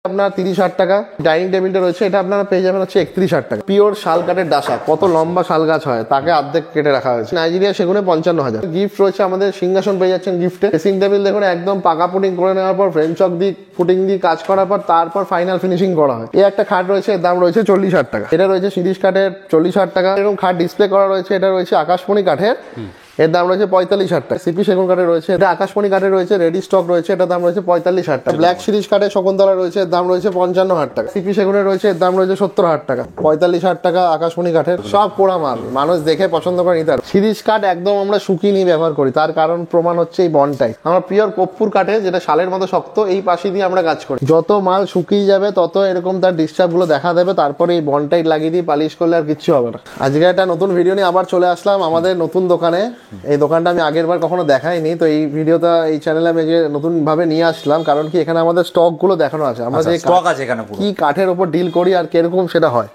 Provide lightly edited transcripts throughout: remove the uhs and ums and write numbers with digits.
আপনার 30,000 টাকা। ডাইনিং টেবিলটা রয়েছে, এটা আপনারা পেয়ে যাবেন হচ্ছে 31,000 টাকা। পিওর শাল কাঠের ডাসা, কত লম্বা শাল গাছ হয় তাকে অর্ধেক কেটে রাখা হয়েছে। নাইজেরিয়া সেগুনে 55,000। গিফট রয়েছে আমাদের সিংহাসন পেয়ে যাচ্ছেন গিফটে। ড্রেসিং টেবিল দেখুন একদম পাকা পুটিং করে নেওয়ার পর ফ্রেঞ্চ চক দিয়ে পুটিং দিয়ে কাজ করার পর তারপর ফাইনাল ফিনিশিং করা হয়। এই একটা খাট রয়েছে, এর দাম রয়েছে 40,000 টাকা। এটা রয়েছে শিরিষ কাঠের 40,000 টাকা। এরকম খাট ডিসপ্লে করা রয়েছে, এটা রয়েছে আকাশমণি কাঠের, এর দাম রয়েছে 45,000 টাকা। সিপি সেগুন কাঠের রয়েছে, এটা আকাশমণি কাঠের রয়েছে, রেডি স্টক রয়েছে, এটার দাম রয়েছে 45,000 টাকা। ব্ল্যাক শিরিষ কাঠের শকুন্তলা রয়েছে, এর দাম রয়েছে 55,000 টাকা। সিপি সেগুনের রয়েছে, এর দাম রয়েছে 70,000 টাকা। 45,000 টাকা আকাশমণি কাঠের, সব পোড়া মাল, মানুষ দেখে পছন্দ করে নিতে পারে। শিরিষ কাঠ একদম আমরা শুকিয়ে নিয়ে ব্যবহার করি, তার কারণ প্রমাণ হচ্ছে এই বনটাই। আমরা পিওর কর্পূর কাঠে, যেটা শালের মতো শক্ত, এই পাশে দিয়ে আমরা কাজ করি। যত মাল শুকিয়ে যাবে তত এরকম তার ডিস্টার্ব গুলো দেখা দেবে, তারপরে এই বনটাই লাগিয়ে দিয়ে পালিশ করলে আর কিচ্ছু হবে না। আজকে একটা নতুন ভিডিও নিয়ে আবার চলে আসলাম আমাদের নতুন দোকানে। এই দোকানটা আমি আগের বার কখনো দেখাইনি, তো এই ভিডিওটা এই চ্যানেলে আমি নতুন ভাবে নিয়ে আসলাম, কারণ কি এখানে আমাদের স্টক গুলো দেখানো আছে, আমরা যে স্টক আছে এখানে কি কাঠের উপর ডিল করি আর কিরকম সেটা হয়।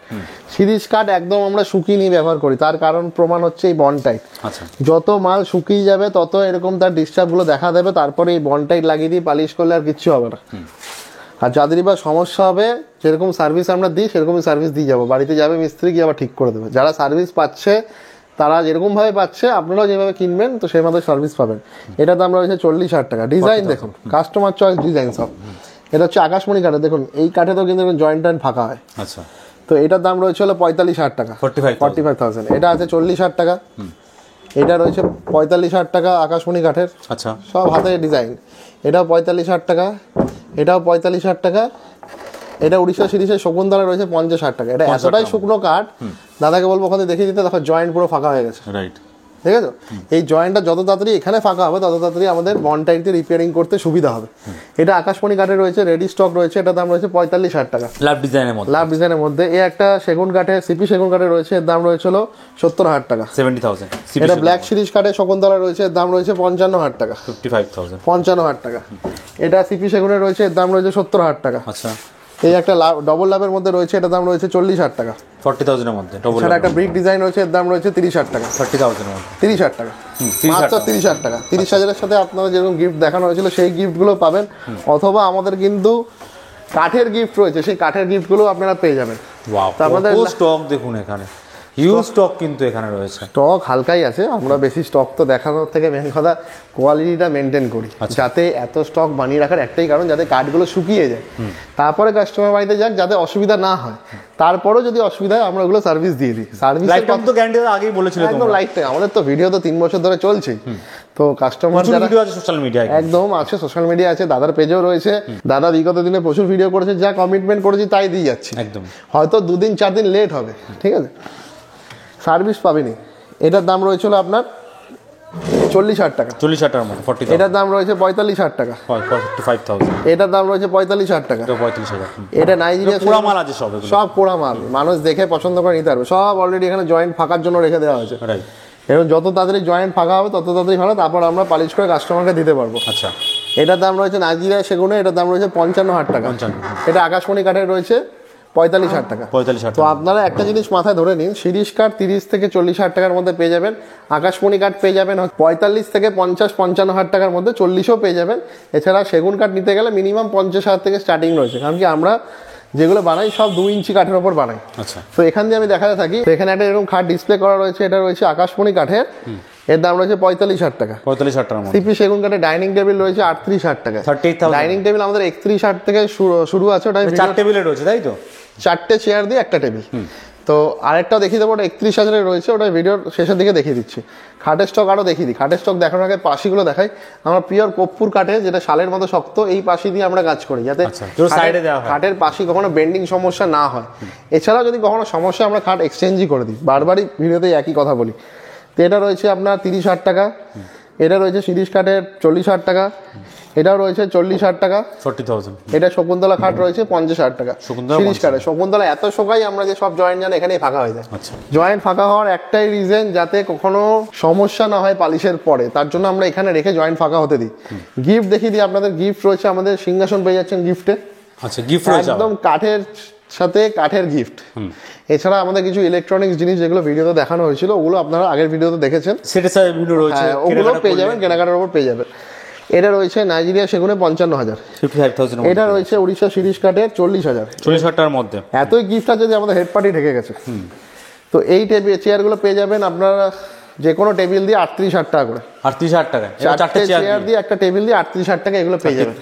শিরিষ কাঠ একদম আমরা শুকিয়ে নিয়ে ব্যবহার করি, তার কারণ প্রমাণ হচ্ছে এই বনটাই। আচ্ছা, যত মাল শুকিয়ে যাবে তত এরকম তার ডিস্টার্ব গুলো দেখা দেবে, তারপরে এই বনটাই লাগিয়ে দিয়ে পালিশ করলে আর কিচ্ছু হবে না। আর যাদের বা সমস্যা হবে, যেরকম সার্ভিস আমরা দিই সেরকমই সার্ভিস দিয়ে যাবো, বাড়িতে যাবে মিস্ত্রি গিয়ে আবার ঠিক করে দেবে। যারা সার্ভিস পাচ্ছে তারা যেরকম ভাবে পাচ্ছে, আপনারাও যেভাবে কিনবেন তো সেই মতো সার্ভিস পাবেন। এটার দাম রয়েছে 40,000 টাকা। ডিজাইন দেখুন, কাস্টমার চয়েস ডিজাইন সব। এটা হচ্ছে আকাশমণি কাঠে, দেখুন এই কাঠে তো কিন্তু জয়েন্ট টয়েন্ট ফাঁকা হয়। আচ্ছা, তো এটার দাম রয়েছে হলো 45,000 টাকা, 45,000। এটা আছে 40,000 টাকা। এটা রয়েছে 45,000 টাকা আকাশমণি কাঠের। আচ্ছা, সব হাতে ডিজাইন। এটাও 45,000 টাকা, এটাও 45,000 টাকা। এটা উড়িষ্যা শিরিষের শকুন্তলা রয়েছে 50,000 টাকা। এটা এতটাই শুকনো কাঠ, দাদাকে বলবো ওখানে দেখিয়ে দিতে, দেখো জয়েন্ট পুরো ফাঁকা হয়ে গেছে। রাইট, ঠিক আছে। এই জয়েন্টটা যত তাড়াতাড়ি এখানে ফাঁকা হবে তত তাড়াতাড়ি আমাদের বনটাইতে রিপেয়ারিং করতে সুবিধা হবে। এটা আকাশমণি কাঠের রয়েছে, রেডি স্টক রয়েছে, এটার দাম রয়েছে 45,000 টাকা। লাভ ডিজাইনের মধ্যে, লাভ ডিজাইনের মধ্যে। এই একটা সেগুন কাঠের, সিপি সেগুন কাঠের রয়েছে, এর দাম রয়েছে হলো 70,000 টাকা, 70,000। এটা ব্ল্যাক শিরিষ কাঠের শকুন্তলা রয়েছে, এর দাম রয়েছে 55,000 টাকা, 55,000। 55,000 টাকা। এটা সিপি সেগুনের রয়েছে, এর দাম রয়েছে 70,000 টাকা। আচ্ছা, এই একটা ডবল লাভের মধ্যে রয়েছে, এটার দাম রয়েছে 40,000 টাকা, 40,000 এর মধ্যে। ডবল সেটা একটা ব্রিক ডিজাইন রয়েছে, এর দাম রয়েছে 30,000 টাকা, 30,000 এর মধ্যে, 30,000 টাকা, মাত্র 30,000 টাকা। 30,000-এর সাথে আপনারা যেরকম গিফট দেখানো হয়েছিল সেই গিফটগুলো পাবেন, অথবা আমাদের কিন্তু কাঠের গিফট রয়েছে, সেই কাঠের গিফটগুলো আপনারা পেয়ে যাবেন। ওয়াও, আমাদের স্টক দেখুন, এখানে হিউজ স্টক কিন্তু এখানে রয়েছে। স্টক হালকাই আছে, আমরা বেশি স্টক তো দেখানোর থেকে মেন কথা কোয়ালিটিটা মেনটেন করি, যাতে এত স্টক বানিয়ে রাখার একটাই কারণ যাতে কাঠগুলো শুকিয়ে যায়, তারপরে কাস্টমার বাড়িতে যাক, যাতে অসুবিধা না হয়। তারপরেও যদি অসুবিধা হয় আমরা ওগুলো সার্ভিস দিয়ে দিই। সার্ভিস লাইফটাইম তো গ্যারান্টি আগেই বলেছিল, একদম লাইফ টাইম। আমাদের তো ভিডিও তো 3 বছর ধরে চলছেই, তো কাস্টমার যারা ভিডিও আছে সোশ্যাল মিডিয়ায়, একদম আছে, সোশ্যাল মিডিয়া আছে, দাদার পেজও রয়েছে। দাদা বিগত দিনে প্রচুর ভিডিও করেছে, যা কমিটমেন্ট করেছি তাই দিয়ে যাচ্ছি। একদম, হয়তো 2 দিন 4 দিন লেট হবে, ঠিক আছে, সার্ভিস পাবেনি। এটার দাম রয়েছিল আপনার 40,000 টাকা, 40,000 টাকার মধ্যে। 40,000। এটার দাম রয়েছে 45,000 টাকা, 45,000। এটার দাম রয়েছে 45,000 টাকা। 45,000। এটা নাইজেরিয়া পোড়া মাল আছে সব, সব পোড়া মাল, মানুষ দেখে পছন্দ করে নিতে পারবে। সব অলরেডি এখানে জয়েন্ট ফাঁকার জন্য রেখে দেওয়া হয়েছে। রাইট, এবং যত তাড়াতাড়ি জয়েন্ট ফাঁকা হবে তত তাড়াতাড়ি ভালো, তারপর আমরা পালিশ করে কাস্টমারকে দিতে পারবো। আচ্ছা, এটার দাম রয়েছে নাইজেরিয়া সেগুনে, এটার দাম রয়েছে 55,000 টাকা। এটা আকাশমণি কাঠের রয়েছে 45,000 টাকা। 45,000। তো আপনারা একটা জিনিস মাথায় ধরে নিন, শিরিষ কাঠ 30 থেকে 40,000 টাকার মধ্যে পেয়ে যাবেন, আকাশমণি কাঠ পেয়ে যাবেন 45 থেকে 50-55,000 টাকার মধ্যে, 40ও পেয়ে যাবেন। এছাড়া সেগুন কাঠ নিতে গেলে মিনিমাম 50,000 থেকে স্টার্টিং রয়েছে, কারণ কি আমরা যেগুলো বানাই সব 2 ইঞ্চি কাঠের ওপর বানাই। আচ্ছা, তো এখান দিয়ে আমি দেখাতে থাকি। তো এখানে একটা এরকম খাট ডিসপ্লে করা রয়েছে, এটা রয়েছে আকাশমণি কাঠের, এর দাম রয়েছে 45,000 টাকা। 45,000 টাকার মধ্যে। সিপি সেগুন কাঠের ডাইনিং টেবিল রয়েছে 38,000 টাকা। 38,000। ডাইনিং টেবিল আমাদের 31,000 থেকে শুরু আছে, ওটা 4 টেবিলে রয়েছে, তাই তো? 4টে চেয়ার দিয়ে একটা টেবিল। তো আরেকটাও দেখিয়ে দেবো, ওটা 31,000-এর রয়েছে, ওটা ভিডিওর শেষের দিকে দেখিয়ে দিচ্ছি। খাটের স্টক আরও দেখিয়ে দিই। খাটের স্টক দেখানোর আগে পাশিগুলো দেখাই। আমরা পিওর কর্পূর কাঠে, যেটা শালের মতো শক্ত, এই পাশি দিয়ে আমরা কাজ করি, যাতে খাটের পাশি কখনো বেন্ডিং সমস্যা না হয়। এছাড়াও যদি কখনো সমস্যা, আমরা খাট এক্সচেঞ্জই করে দিই, বারবারই ভিডিওতে একই কথা বলি। তো এটা রয়েছে আপনার 30,000 টাকা। এটা রয়েছে শিরিষ কাঠের 40,000 টাকা। এটাও রয়েছে 40,000 টাকা, 40,000। এটা শকুন্তলা খাট রয়েছে 50,000 টাকা। শিরিষ কাঠে শকুন্তলা এত শোকাই আমরা যে সব জয়েন্ট জানি এখানেই ফাঁকা হয়ে যায়। জয়েন্ট ফাঁকা হওয়ার একটাই রিজন, যাতে কখনো সমস্যা না হয় পালিশের পরে, তার জন্য আমরা এখানে রেখে জয়েন্ট ফাঁকা হতে দিই। গিফট দেখিয়ে দিই আপনাদের। গিফট রয়েছে আমাদের সিংহাসন পেয়ে যাচ্ছেন গিফটে। আচ্ছা, গিফট রয়েছে একদম কাঠের সাথে কাঠের গিফট। এছাড়া আমাদের কিছু ইলেকট্রনিক্স জিনিস যেগুলো ভিডিওতে দেখানো হয়েছিল, ওগুলো আপনারা আগের ভিডিওতে দেখেছেন, সেটা ভিডিও রয়েছে, ওগুলো পেয়ে যাবেন, কেনাকাটার উপর পেয়ে যাবেন। এটা রয়েছে নাইজেরিয়া সেগুনে 55,000। 55,000 এটা রয়েছে উড়িষ্যা শিরিষ কাঠের 40,000। 40,000 টাকার মধ্যে এতই গিফট আছে যে আমাদের হেড পার্টি ঢেকে গেছে। তো এই চেয়ারগুলো পেয়ে যাবেন আপনারা যে কোনো টেবিল দিয়ে 38,000 টাকা করে। 38,000 টাকা চারটে চেয়ার দিয়ে একটা টেবিল দিয়ে 38,000 টাকা এগুলো পেয়ে যাবেন।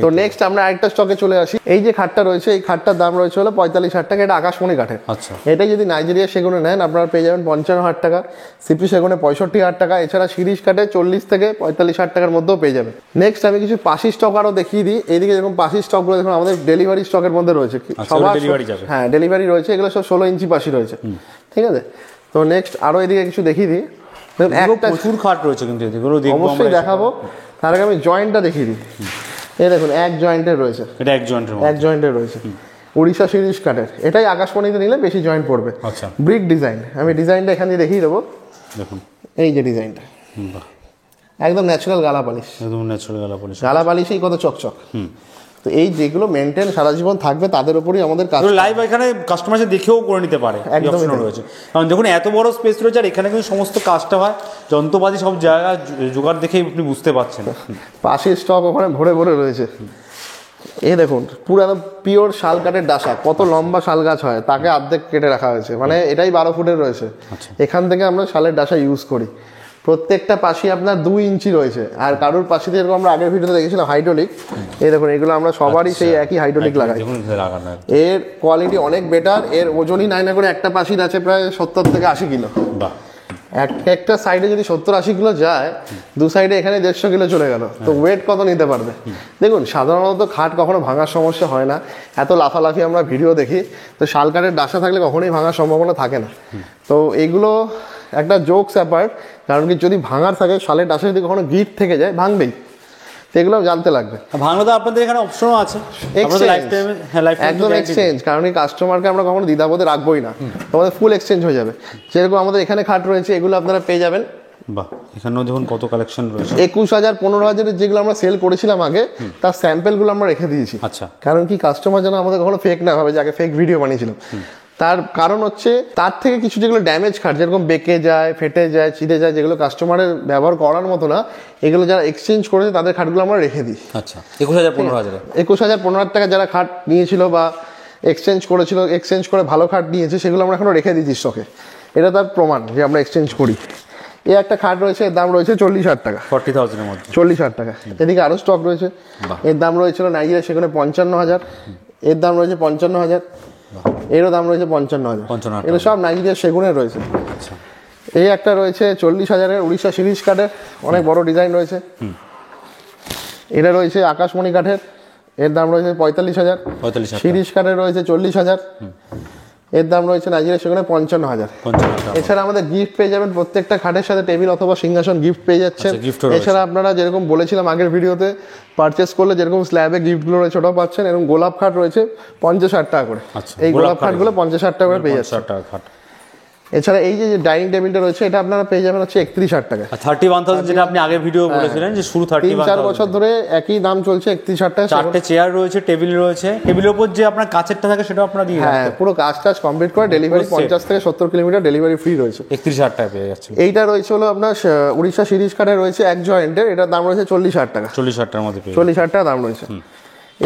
তো নেক্সট আমরা আরেকটা স্টকে চলে আসি। এই যে খাটটা রয়েছে এই খাটটার দাম রয়েছে হলো 45,000 টাকা। এটা আকাশমণি কাঠের। আচ্ছা, এটাই যদি নাইজেরিয়া সেগুনে নেন আপনারা পেয়ে যাবেন 55,000 টাকা, সিপি সেগুনে 65,000 টাকা। এছাড়া শিরিষ কাঠে 40 থেকে 45,000 টাকার মধ্যেও পেয়ে যাবেন। নেক্সট আমি কিছু পাশি স্টক আরও দেখিয়ে দিই। এইদিকে যেরকম পাশি স্টকগুলো দেখুন আমাদের ডেলিভারি স্টকের মধ্যে রয়েছে। সবার হ্যাঁ ডেলিভারি রয়েছে, এগুলো সব 16 ইঞ্চি পাশি রয়েছে। ঠিক আছে, তো নেক্সট আরও এদিকে কিছু দেখিয়ে দিই। একটা প্রচুর খাট রয়েছে কিন্তু এগুলো অবশ্যই দেখাবো, তার আগে আমি জয়েন্টটা দেখিয়ে দিই। এই দেখুন এক জয়েন্টের রয়েছে, এটা এক জয়েন্টের রয়েছে উড়িষ্যা শিরিষ কাঠের। এটাই আকাশমণিতে নিলে বেশি জয়েন্ট পড়বে। আচ্ছা, ব্রিক ডিজাইন। আমি ডিজাইনটা এখান দিয়ে দেখিয়ে দেবো। দেখুন এই যে ডিজাইনটা একদম ন্যাচারাল গালা পালিশ, গালা পালিশেই কত চকচক। তো এই যেগুলো মেনটেন সারা জীবন থাকবে তাদের উপরই আমাদের কাজ। লাইভ এখানে কাস্টমার দেখেও করে নিতে পারে, একদম রয়েছে। কারণ দেখুন এত বড় স্পেস রয়েছে আর এখানে কিন্তু সমস্ত কাজটা হয়, যন্ত্রপাতি সব জায়গা জোগাড় দেখেই আপনি বুঝতে পারছেন। পাশের স্টক ওখানে ভরে ভরে রয়েছে। এই দেখুন পুরো একদম পিওর শাল কাঠের ডাসা, কত লম্বা শাল গাছ হয় তাকে অর্ধেক কেটে রাখা হয়েছে, মানে এটাই 12 ফুটের রয়েছে। এখান থেকে আমরা শালের ডাসা ইউজ করি। প্রত্যেকটা পাশি আপনার 2 ইঞ্চি রয়েছে। আর কারোর পাশিতে যেরকম আমরা আগের ভিডিওতে দেখেছিলাম হাইড্রোলিক, এই দেখুন এগুলো আমরা সবারই সেই একই হাইড্রোলিক লাগাই। এর কোয়ালিটি অনেক বেটার। এর ওজনই নাই না করে একটা পাশির আছে প্রায় 70 থেকে 80 কিলো। একটা সাইডে যদি 70-80 কিলো যায়, দু সাইডে এখানে 150 কিলো চলে গেল, তো ওয়েট কত নিতে পারবে? দেখুন সাধারণত খাট কখনো ভাঙার সমস্যা হয় না, এত লাফালাফি আমরা ভিডিও দেখি। তো শাল কাঠের ডাসা থাকলে কখনোই ভাঙার সম্ভাবনা থাকে না। তো এইগুলো একটা জোকস অ্যাপার্ট, কারণ কি যদি ভাঙার থাকে শালের ডাসা যদি কখনো গিট থেকে যায় ভাঙবেই, তো এগুলো জানতে লাগবে। ভাঙলে তো আপনাদের এখানে অপশনও আছে, একদম এক্সচেঞ্জ। কারণ এই কাস্টমারকে আমরা কখনো দ্বিধাবোধে রাখবোই না, তোমাদের ফুল এক্সচেঞ্জ হয়ে যাবে। যেরকম আমাদের এখানে খাট রয়েছে এগুলো আপনারা পেয়ে যাবেন। বাহ, এখানেও দেখুন কত কালেকশন রয়েছে। 21,000 15,000 যেগুলো আমরা সেল করেছিলাম আগে, তার স্যাম্পেলগুলো আমরা রেখে দিয়েছি। আচ্ছা, কারণ কি কাস্টমার যেন আমাদের কখনো ফেক না ভাবে যে আগে ফেক ভিডিও বানিয়েছিলাম। তার কারণ হচ্ছে তার থেকে কিছু যেগুলো ড্যামেজ খাট, যেরকম বেঁকে যায়, ফেটে যায়, ছিঁড়ে যায়, যেগুলো কাস্টমারের ব্যবহার করার মতো না, এগুলো যারা এক্সচেঞ্জ করেছে তাদের খাটগুলো আমরা রেখে দিই। আচ্ছা, 21,000 15,000 21,000 15,000 টাকা যারা খাট নিয়েছিল বা এক্সচেঞ্জ করেছিল, এক্সচেঞ্জ করে ভালো খাট নিয়েছে, সেগুলো আমরা এখনো রেখে দিচ্ছি স্টকে। এটা তার প্রমাণ যে আমরা এক্সচেঞ্জ করি। এই একটা খাট রয়েছে, এর দাম রয়েছে 40,000 টাকা, 40,000 এর মধ্যে 40,000 টাকা। এদিকে আরও স্টক রয়েছে, এর দাম রয়েছিল নাইজেরিয়া সেখানে 55,000, এর দাম রয়েছে 55,000, এরও দাম রয়েছে 55,000। এগুলো সব নাইজেরিয়া সেগুনের রয়েছে। এই একটা রয়েছে 40,000-এর উড়িষ্যা শিরিষ কাঠের, অনেক বড় ডিজাইন রয়েছে। এটা রয়েছে আকাশমণি কাঠের, এর দাম রয়েছে 45,000। শিরিষ কাঠের রয়েছে 40,000, এর দাম রয়েছে নাইজেরিয়া সেখানে 55,000। এছাড়া আমাদের গিফট পেয়ে যাবেন, প্রত্যেকটা খাটের সাথে টেবিল অথবা সিংহাসন গিফট পেয়ে যাচ্ছেন। এছাড়া আপনারা যেরকম বলেছিলাম আগের ভিডিওতে, পারচেস করলে যেরকম স্ল্যাবে গিফটগুলো রয়েছে ওটাও পাচ্ছেন। এরকম গোলাপ খাট রয়েছে 50,000 টাকা করে। এই গোলাপ খাটগুলো 50,000 টাকা করে পেয়ে যাচ্ছেন। এছাড়া এই যে ডাইনিং টেবিলটা রয়েছে এটা আপনারা পেয়ে যাবেন হচ্ছে 31,000 টাকা। 31,000 যেটা আপনি আগের ভিডিও বলেছিলেন যে শুরু 31,000। 3-4 বছর ধরে একই দাম চলছে 31,000 টাকা। চারটে চেয়ার রয়েছে, টেবিল রয়েছে, টেবিলের উপর যে আপনার কাছেরটা থাকে সেটাও আপনারা দিয়ে হ্যাঁ, পুরো কাজ কমপ্লিট করে ডেলিভারি 50 থেকে 70 কিলোমিটার ডেলিভারি ফ্রি রয়েছে। 31,000 টাকা পেয়ে যাচ্ছে। এইটা রয়েছে হলো আপনার উড়িষ্যা শিরিষ কাঠে রয়েছে এক জয়েন্টের, এটার দাম রয়েছে 40,000 টাকা। 40,000 টাকার মধ্যে 40,000 টাকা দাম রয়েছে।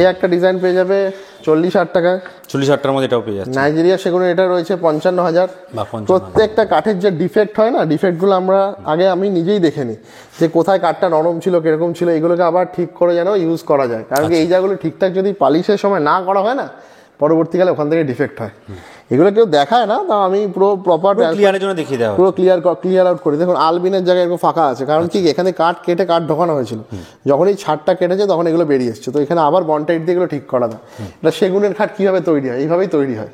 এই একটা ডিজাইন পেয়ে যাবে 40,000 টাকা। 40,000 টাকার মধ্যে এটাও পেয়ে যাচ্ছে। নাইজেরিয়া সেগুলো এটা রয়েছে 55,000। প্রত্যেকটা কাঠের যে ডিফেক্ট হয় না, ডিফেক্টগুলো আমরা আগে আমি নিজেই দেখে নিই যে কোথায় কাঠটা নরম ছিল, কিরকম ছিল, এগুলোকে আবার ঠিক করে যেন ইউজ করা যায়। কারণ এই জায়গাগুলো ঠিকঠাক যদি পালিশের সময় না করা হয় না, পরবর্তীকালে ওখান থেকে ডিফেক্ট হয়। এগুলো কেউ দেখায় না, তা আমি পুরো প্রপার ক্লিয়ারের জন্য দেখিয়ে দেওয়া, পুরো ক্লিয়ার আউট করি। দেখুন আলবিনের জায়গায় এরকম ফাঁকা আছে, কারণ কি এখানে কাঠ কেটে কাঠ ঢোকানো হয়েছিল, যখন এই ছাদটা কেটেছে তখন এগুলো বেরিয়ে এসছে। তো এখানে আবার বনটাইট দিয়ে এগুলো ঠিক করা যায়। এটা সেগুনের খাট কিভাবে তৈরি হয়, এইভাবেই তৈরি হয়।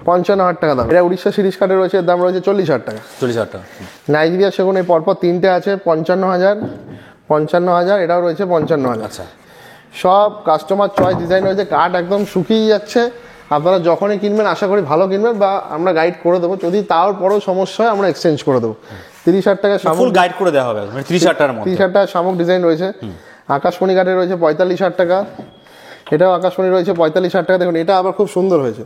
55,000 টাকা দাম। এটা উড়িষ্যা শিরিষ কাঠের রয়েছে, এর দাম রয়েছে 40,000 টাকা। 40,000 টাকা। নাইজেরিয়া সেগুন এই পরপর 3টে আছে 55,000, 55,000, এটাও রয়েছে 55,000। আচ্ছা, সব কাস্টমার চয়েস ডিজাইন রয়েছে। কাঠ একদম শুকিয়ে যাচ্ছে, আপনারা যখনই কিনবেন আশা করি ভালো কিনবেন, বা আমরা গাইড করে দেবো। যদি তারপরেও সমস্যা হয় আমরা এক্সচেঞ্জ করে দেবো। 30,000 টাকা ফুল গাইড করে দেওয়া হবে। 30,000 টাকার মধ্যে 30,000 টাকা শামুক ডিজাইন রয়েছে। আকাশমণি কাঠের রয়েছে 45,000 টাকা। এটাও আকাশমণি রয়েছে 45,000 টাকা। দেখুন এটা আবার খুব সুন্দর হয়েছে,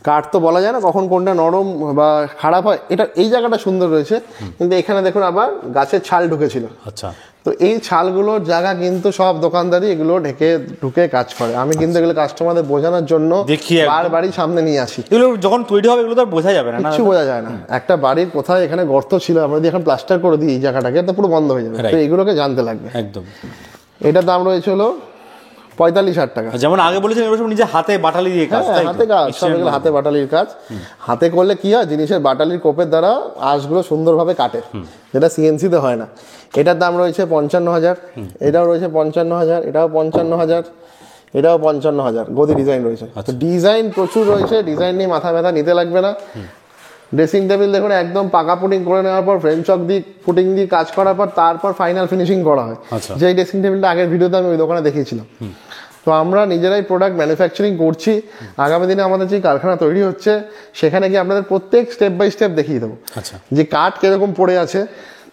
কাঠ তো বলা যায় না কখন কোনটা নরম বা খারাপ হয়, এটা এই জায়গাটা সুন্দর রয়েছে, কিন্তু এখানে দেখুন আবার গাছের ছাল ঢুকেছিল। আচ্ছা, তো এই ছালগুলোর জায়গা কিন্তু সব দোকানদারই এগুলো ঢুকে কাজ করে। আমি কিন্তু এগুলো কাস্টমারদের বোঝানোর জন্য দেখিয়ে একদম। বারবারই সামনে নিয়ে আসি। এগুলো যখন তৈরি হবে এগুলো তো আর বোঝা যাবে না, কিছু বোঝা যায় না। একটা বাড়ির কোথায় এখানে গর্ত ছিল, আমরা যদি এখন প্লাস্টার করে দিই এই জায়গাটাকে, তো পুরো বন্ধ হয়ে যাবে। তো এগুলোকে জানতে লাগবে। একদম। এটার দাম রয়েছে হলো 45,000 টাকা। যেমন আগে বলেছেন এগুলো সব নিজে হাতে বাটালি দিয়ে কাজ, তাই তো? হাতে কাজ, সব এগুলো হাতে বাটালির কাজ। হাতে করলে কি হয়, জিনিসের বাটালির কোপের দ্বারা আঁশগুলো সুন্দরভাবে কাটে, যেটা সিএনসি তে হয় না। এটার দাম রয়েছে 55,000, এটাও রয়েছে 55,000, এটাও 55,000, এটাও 55,000। গদি ডিজাইন রয়েছে। তো ডিজাইন প্রচুর রয়েছে, ডিজাইন নিয়ে মাথা ব্যথা নিতে লাগবে না। ড্রেসিং টেবিল দেখুন একদম পাকা পুটিং করে নেওয়ার পর, ফ্রেম চক দিয়ে পুটিং দিয়ে কাজ করার পর তারপর ফাইনাল ফিনিশিং করা হয়। যেই ড্রেসিং টেবিলটা আগের ভিডিওতে আমি ওই দোকানে দেখিয়েছিলাম। তো আমরা নিজেরাই প্রোডাক্ট ম্যানুফ্যাকচারিং করছি। আগামী দিনে আমাদের যে কারখানা তৈরি হচ্ছে সেখানে গিয়ে আপনাদের প্রত্যেক স্টেপ বাই স্টেপ দেখিয়ে দেবো যে কাঠ কিরকম পড়ে আছে,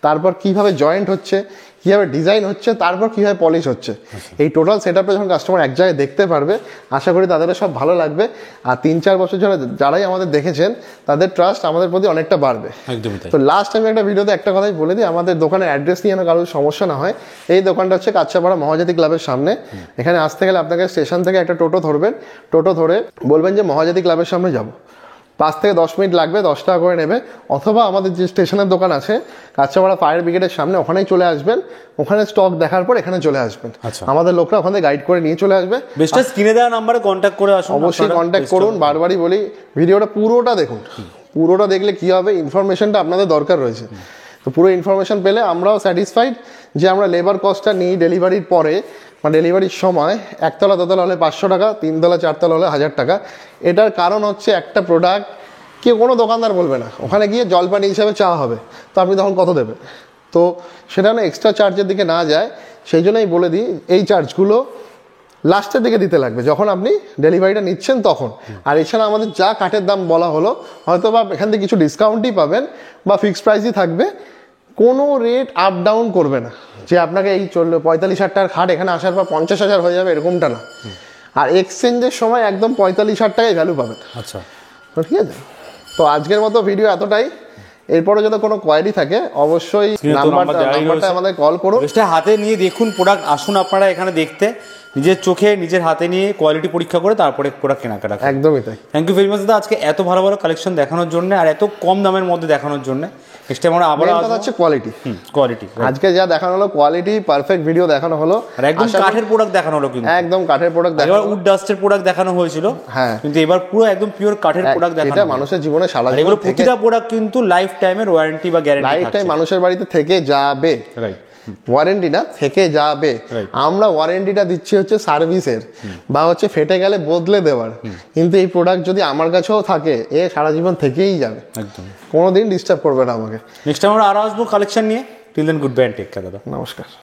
তারপর কিভাবে জয়েন্ট হচ্ছে, কীভাবে ডিজাইন হচ্ছে, তারপর কীভাবে পলিশ হচ্ছে। এই টোটাল সেট আপটা যখন কাস্টমার এক জায়গায় দেখতে পারবে, আশা করি তাদের সব ভালো লাগবে। আর 3-4 বছর ধরে যারাই আমাদের দেখেছেন তাদের ট্রাস্ট আমাদের প্রতি অনেকটা বাড়বে। তো লাস্ট টাইম একটা ভিডিওতে একটা কথাই বলে দিই, আমাদের দোকানের অ্যাড্রেস নিয়ে যেন কারোর সমস্যা না হয়। এই দোকানটা হচ্ছে কাচ্চাপাড়া মহাজাতি ক্লাবের সামনে। এখানে আসতে গেলে আপনাকে স্টেশন থেকে একটা টোটো ধরবেন, টোটো ধরে বলবেন যে মহাজাতি ক্লাবের সামনে যাবো, 5 থেকে 10 মিনিট লাগবে, 10 টাকা করে নেবে। অথবা আমাদের যে স্টেশনের দোকান আছে কাঁচাপাড়া ফায়ার ব্রিগেডের সামনে, ওখানেই চলে আসবেন। ওখানে স্টক দেখার পর এখানে চলে আসবেন। আমাদের লোকরা ওখানে গাইড করে নিয়ে চলে আসবে। বেস্ট স্ক্রিনে দেওয়া নাম্বারে কন্ট্যাক্ট করে আসুন, অবশ্যই কন্ট্যাক্ট করুন। বারবারই বলি, ভিডিওটা পুরোটা দেখুন। পুরোটা দেখলে কি হবে, ইনফরমেশনটা আপনাদের দরকার রয়েছে। তো পুরো ইনফরমেশন পেলে আমরাও স্যাটিসফাইড যে আমরা লেবার কস্টটা নিই ডেলিভারির পরে, মানে ডেলিভারির সময় 1 তলা 2 তলা হলে 500 টাকা, 3 তলা 4 তলা হলে 1000 টাকা। এটার কারণ হচ্ছে একটা প্রোডাক্ট কেউ কোনো দোকানদার বলবে না, ওখানে গিয়ে জলপানি হিসাবে চাওয়া হবে, তো আপনি তখন কত দেবেন? তো সেটা না এক্সট্রা চার্জের দিকে না যায়, সেই জন্যই বলে দিই এই চার্জগুলো লাস্টের দিকে দিতে লাগবে যখন আপনি ডেলিভারিটা নিচ্ছেন তখন। আর এছাড়া আমাদের যা কাঠের দাম বলা হলো, হয়তো বা এখান থেকে কিছু ডিসকাউন্টই পাবেন বা ফিক্সড প্রাইসই থাকবে, কোনো রেট আপ ডাউন করবে না যে আপনাকে এই 45,000 টাকার খাট এখানে আসার পর 50,000 হয়ে যাবে, এরকমটা না। আর এক্সচেঞ্জের সময় একদম 45,000 টাকায় ভ্যালু পাবেন। আচ্ছা, ঠিক আছে। তো আজকের মতো ভিডিও এতটাই। এরপরে যদি কোনো কোয়ারি থাকে অবশ্যই নাম্বারটা আমাদের কল করুন। হাতে নিয়ে দেখুন প্রোডাক্ট, আসুন আপনারা এখানে দেখতে, নিজের চোখে নিজের হাতে নিয়ে কোয়ালিটি পরীক্ষা করে তারপরে প্রোডাক্ট কেনাকাটা। একদমই তাই। থ্যাংক ইউ ভেরি মাচ দাদা, আজকে এত ভালো ভালো কালেকশন দেখানোর জন্য আর এত কম দামের মধ্যে দেখানোর জন্য। নেক্সট টাইম আমরা আবার হচ্ছে কোয়ালিটি। কোয়ালিটি আজকে যা দেখানো হলো কোয়ালিটি পারফেক্ট ভিডিও দেখানো হলো, আর একদম কাঠের প্রোডাক্ট দেখানো হলো, কিন্তু একদম কাঠের প্রোডাক্ট দেখানো। এবার উড ডাস্টের প্রোডাক্ট দেখানো হয়েছিল, হ্যাঁ, কিন্তু এবার পুরো একদম পিওর কাঠের প্রোডাক্ট দেখানো। এটা মানুষের জীবনে সারা জীবন, এগুলো প্রতিটা প্রোডাক্ট কিন্তু লাইফ টাইমের ওয়ারেন্টি বা গ্যারান্টি, লাইফ টাইম মানুষের বাড়িতে থেকে যাবে। রাইট, ওয়ারেন্টি না, থেকে যাবে। আমরা ওয়ারেন্টিটা দিচ্ছি হচ্ছে সার্ভিসের বা হচ্ছে ফেটে গেলে বদলে দেওয়ার, কিন্তু এই প্রোডাক্ট যদি আমার কাছেও থাকে এ সারা জীবন থেকেই যাবে, একদম কোনোদিন ডিস্টার্ব করবে না আমাকে। নেক্সট টাইম আমরা আরো আসবো কালেকশন নিয়ে। Till then good bye and take care দাদা, নমস্কার।